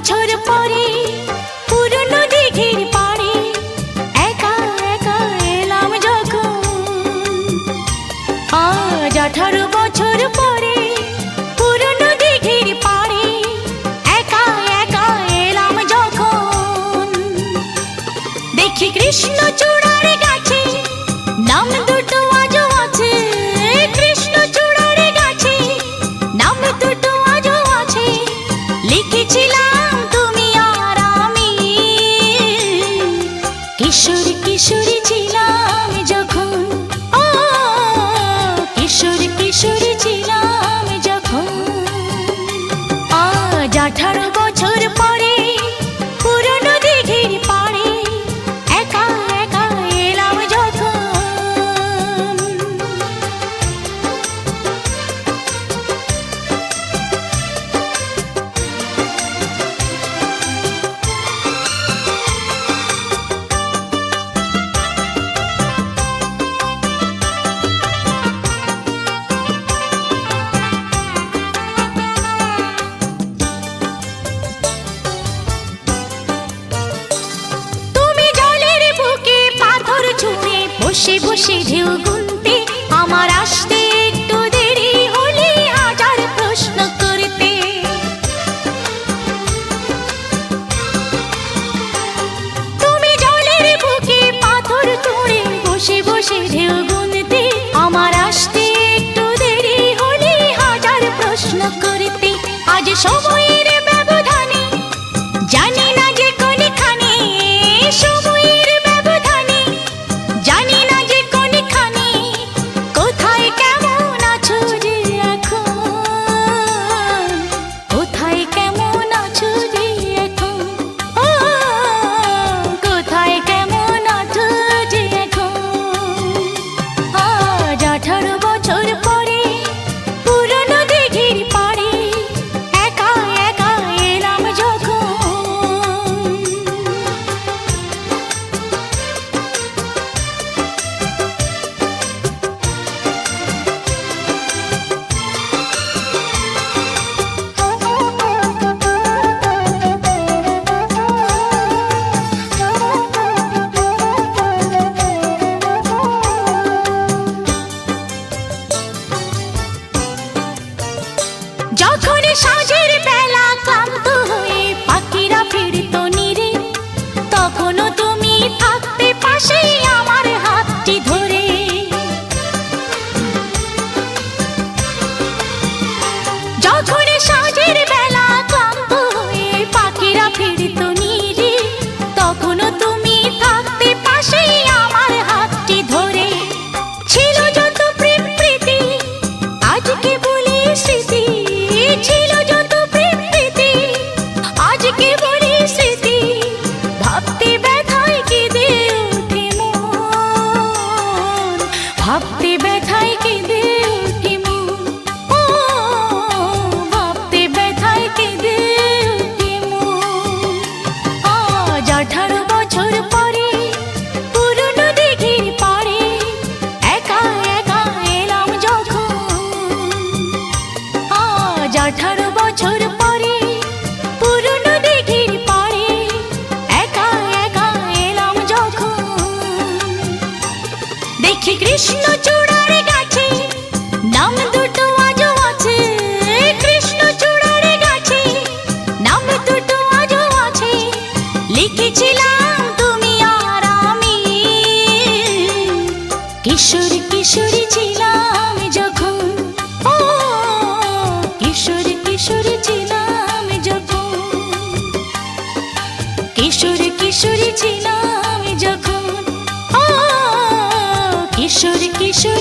বছর পরে পুরনো দিঘির পাড়ে একা একা এলাম যখন। আজ 18 বছর পরে পুরনো দিঘির পাড়ে একা একা এলাম যখন। দেখি কৃষ্ণচূড়ার গাছে নাম দুটো আজও আছে, কৃষ্ণচূড়ার গাছে নাম দুটো আজও আছে। লিখেছিলাম তুমি আর আমি, কিশোর কিশোরী ছিলাম যখন। ও কিশোর কিশোরী ছিলাম যখন। আজ 18 বছর পরে পুরনো দিঘির পাড়ে একা একা এলাম যখন। বসে বসে ঢেউ গুনতে আমার আসতে একটু দেরি হলে হাজার প্রশ্ন করতে। তুমি জলের বুকে পাথর ছুঁড়ে বসে বসে ঢেউ গুনতে আমার আসতে একটু দেরি হলে হাজার প্রশ্ন করতে। আজ সময়ের ব্যবধানে জানি না যে কোনখানে, সময়ের ব্যবধানে জানি না যে কোনখানে, কোথায় কেমন আছো যে এখন, কোথায় কেমন আছো যে এখন। ও কোথায় কেমন আছো যে এখন। আজ 18 বছর পরে পুরনো দিঘির পাড়ে একা একা এলাম যখন। যখন সাঁঝের বেলা ক্লান্ত হয়ে পাখিরা ফিরত নিরে, তখনও তুমি থাকতে পাশে আমার হাতটি ধরে। যখন সাঁঝের বেলা ক্লান্ত হয়ে পাখিরা ফিরত নিরে, তখনও তুমি থাকতে পাশে আমার হাতটি ধরে। ছিল যত প্রেম প্রীতি আজকে বলি স্মৃতি, ছিল যত প্রেম প্রীতি আজকে বলি স্মৃতি। ভাবতে ব্যথায় কেঁদে ওঠে মন, ভাবতে ব্যথায় কেঁদে ওঠে মন। ও ভাবতে ব্যথায় কেঁদে ওঠে মন। আজ 18 বছর পরে পুরনো দিঘির পাড়ে একা একা এলাম যখন। আজ 18 বছর পরে পুরনো দিঘির পাড়ে একা একা এলাম যখন। দেখি কৃষ্ণচূড়ার গাছে নাম দুটো আজও আছে, কৃষ্ণচূড়ার গাছে নাম দুটো আজও আছে। লিখেছিলাম তুমি আর আমি, কিশোর কিশোরী ছিলাম যখন। ও কিশোর কিশোরী ছিলাম যখন, কিশোর কিশোরী ছিলাম যখন। ও কিশোর কিশোরী